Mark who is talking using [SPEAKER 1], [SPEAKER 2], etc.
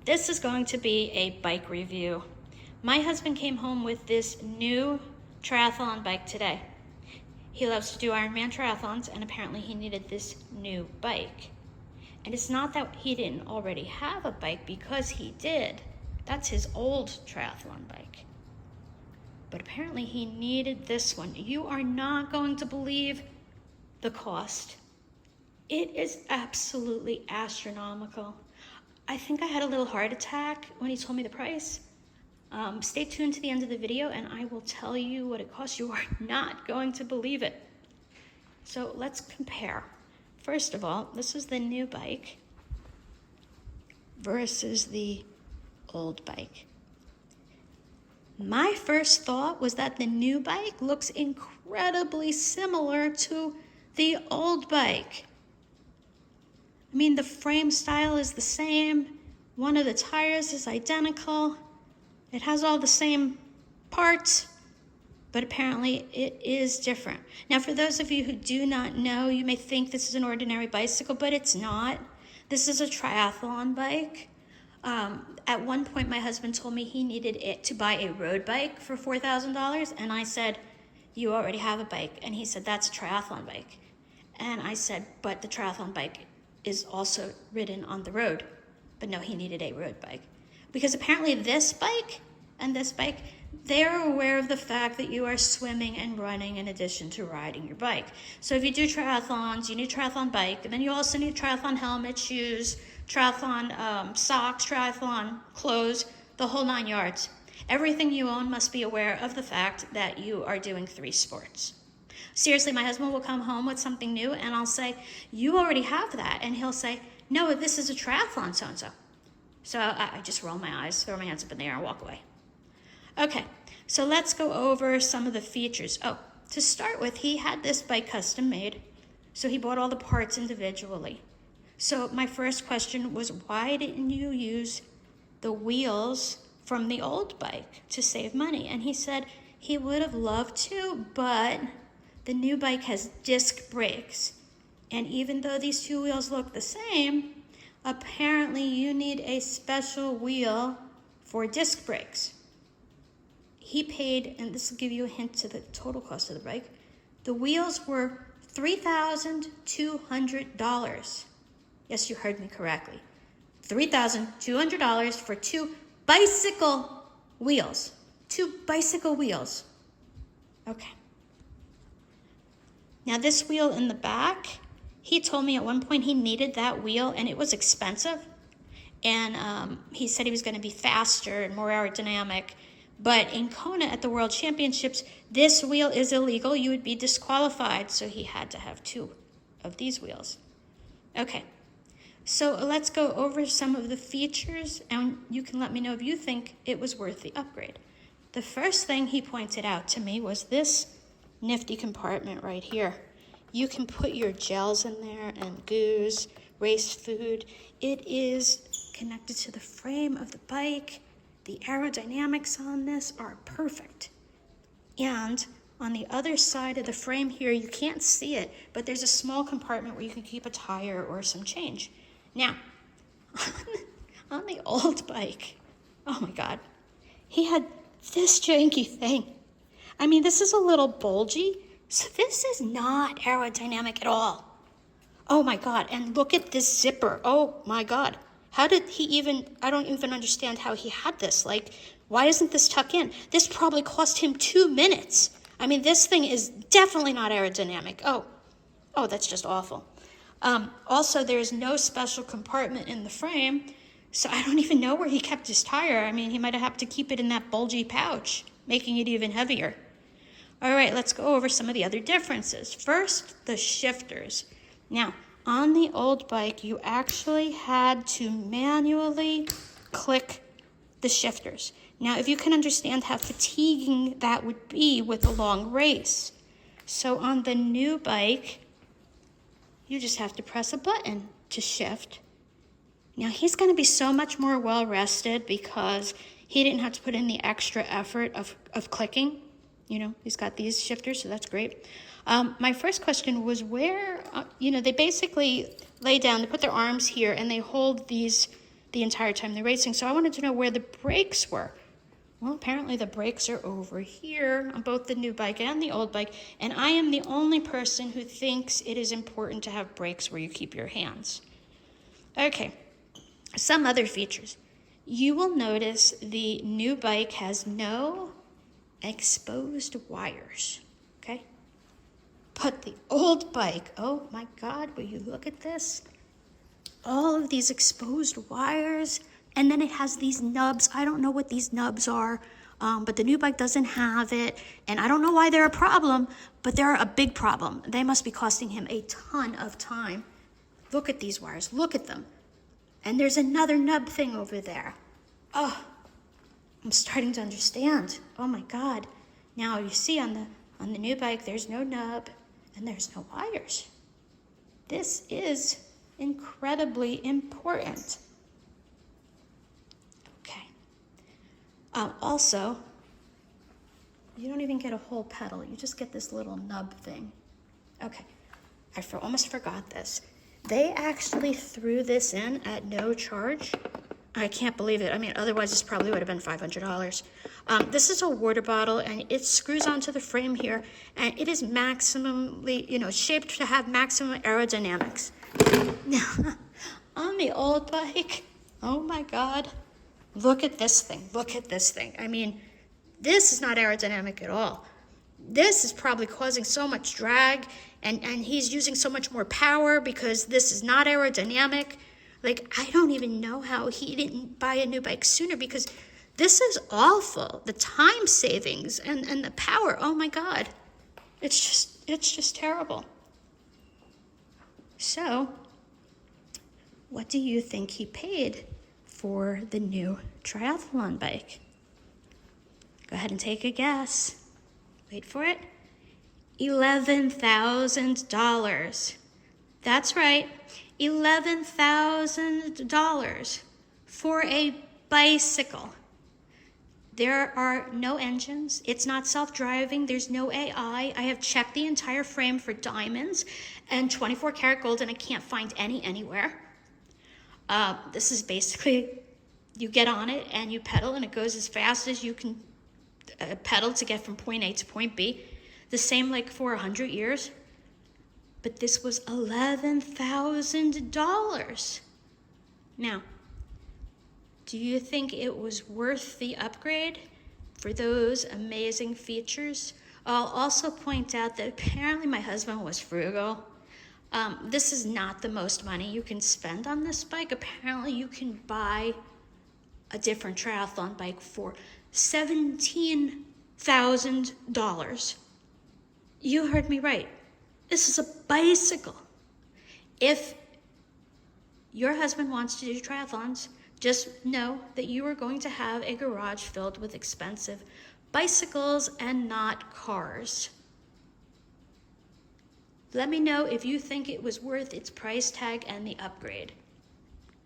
[SPEAKER 1] This is going to be a bike review. My husband came home with this new triathlon bike today. He loves to do Ironman triathlons, and apparently he needed this new bike. And it's not that he didn't already have a bike, because he did. That's his old triathlon bike. But apparently he needed this one. You are not going to believe the cost. It is absolutely astronomical. I think I had a little heart attack when he told me the price. Stay tuned to the end of the video and I will tell you what it costs. You are not going to believe it. So let's compare. First of all, this is the new bike versus the old bike. My first thought was that the new bike looks incredibly similar to the old bike. I mean, the frame style is the same. One of the tires is identical. It has all the same parts, but apparently it is different. Now, for those of you who do not know, you may think this is an ordinary bicycle, but it's not. This is a triathlon bike. At one point, my husband told me he needed it to buy a road bike for $4,000, and I said, you already have a bike. And he said, that's a triathlon bike. And I said, but the triathlon bike is also ridden on the road. But no, he needed a road bike. Because apparently this bike and this bike, they're aware of the fact that you are swimming and running in addition to riding your bike. So if you do triathlons, you need a triathlon bike, and then you also need triathlon helmet, shoes, triathlon socks, triathlon clothes, the whole 9 yards. Everything you own must be aware of the fact that you are doing 3 sports. Seriously, my husband will come home with something new and I'll say, you already have that. And he'll say, no, this is a triathlon so-and-so. So I just roll my eyes, throw my hands up in the air and walk away. Okay, so let's go over some of the features. Oh, to start with, he had this bike custom made. So he bought all the parts individually. So my first question was, why didn't you use the wheels from the old bike to save money? And he said he would have loved to, but the new bike has disc brakes. And even though these 2 wheels look the same, apparently you need a special wheel for disc brakes. He paid, and this will give you a hint to the total cost of the bike, the wheels were $3,200. Yes, you heard me correctly. $3,200 for 2 bicycle wheels. 2 bicycle wheels. Okay. Now this wheel in the back, he told me at one point he needed that wheel and it was expensive. And he said he was going to be faster and more aerodynamic. But in Kona at the World Championships, this wheel is illegal. You would be disqualified. So he had to have 2 of these wheels. Okay. So let's go over some of the features and you can let me know if you think it was worth the upgrade. The first thing he pointed out to me was this nifty compartment right here. You can put your gels in there and goos, race food. It is connected to the frame of the bike. The aerodynamics on this are perfect. And on the other side of the frame here, you can't see it, but there's a small compartment where you can keep a tire or some change. Now, on the old bike, oh my God, he had this janky thing. I mean, this is a little bulgy, so this is not aerodynamic at all. Oh my God, and look at this zipper. Oh my God. How did he even, I don't even understand how he had this. Like, why doesn't this tuck in? This probably cost him 2 minutes. I mean, this thing is definitely not aerodynamic. Oh, that's just awful. Also, there's no special compartment in the frame, so I don't even know where he kept his tire. I mean, he might have had to keep it in that bulgy pouch, making it even heavier. All right, let's go over some of the other differences. First, the shifters. Now, on the old bike, you actually had to manually click the shifters. Now, if you can understand how fatiguing that would be with a long race. So on the new bike, you just have to press a button to shift. Now, he's going to be so much more well-rested because he didn't have to put in the extra effort of clicking. You know, he's got these shifters, so that's great. My first question was where, they basically lay down, they put their arms here, and they hold these the entire time they're racing. So I wanted to know where the brakes were. Well, apparently the brakes are over here on both the new bike and the old bike, and I am the only person who thinks it is important to have brakes where you keep your hands. Okay, some other features. You will notice the new bike has no exposed wires, okay? But the old bike, oh my God, will you look at this? All of these exposed wires, and then it has these nubs. I don't know what these nubs are, but the new bike doesn't have it, and I don't know why they're a problem, but they're a big problem. They must be costing him a ton of time. Look at these wires, look at them. And there's another nub thing over there. Oh, I'm starting to understand. Oh my God. Now you see on the new bike, there's no nub and there's no wires. This is incredibly important. Okay. Also, you don't even get a whole pedal. You just get this little nub thing. Okay. I almost forgot this. They actually threw this in at no charge. I can't believe it. I mean, otherwise this probably would have been $500. This is a water bottle, and it screws onto the frame here, and it is maximally, shaped to have maximum aerodynamics. Now, on the old bike, oh my God, look at this thing. Look at this thing. I mean, this is not aerodynamic at all. This is probably causing so much drag, and he's using so much more power because this is not aerodynamic. Like, I don't even know how he didn't buy a new bike sooner, because this is awful. The time savings and the power, oh my God. It's just terrible. So, what do you think he paid for the new triathlon bike? Go ahead and take a guess. Wait for it. $11,000. That's right. $11,000 for a bicycle. There are no engines. It's not self-driving. There's no AI. I have checked the entire frame for diamonds and 24 karat gold, and I can't find any anywhere. This is basically, you get on it and you pedal, and it goes as fast as you can pedal to get from point A to point B. The same like for 100 years. But this was $11,000. Now, do you think it was worth the upgrade for those amazing features? I'll also point out that apparently my husband was frugal. This is not the most money you can spend on this bike. Apparently you can buy a different triathlon bike for $17,000. You heard me right. This is a bicycle. If your husband wants to do triathlons, just know that you are going to have a garage filled with expensive bicycles and not cars. Let me know if you think it was worth its price tag and the upgrade.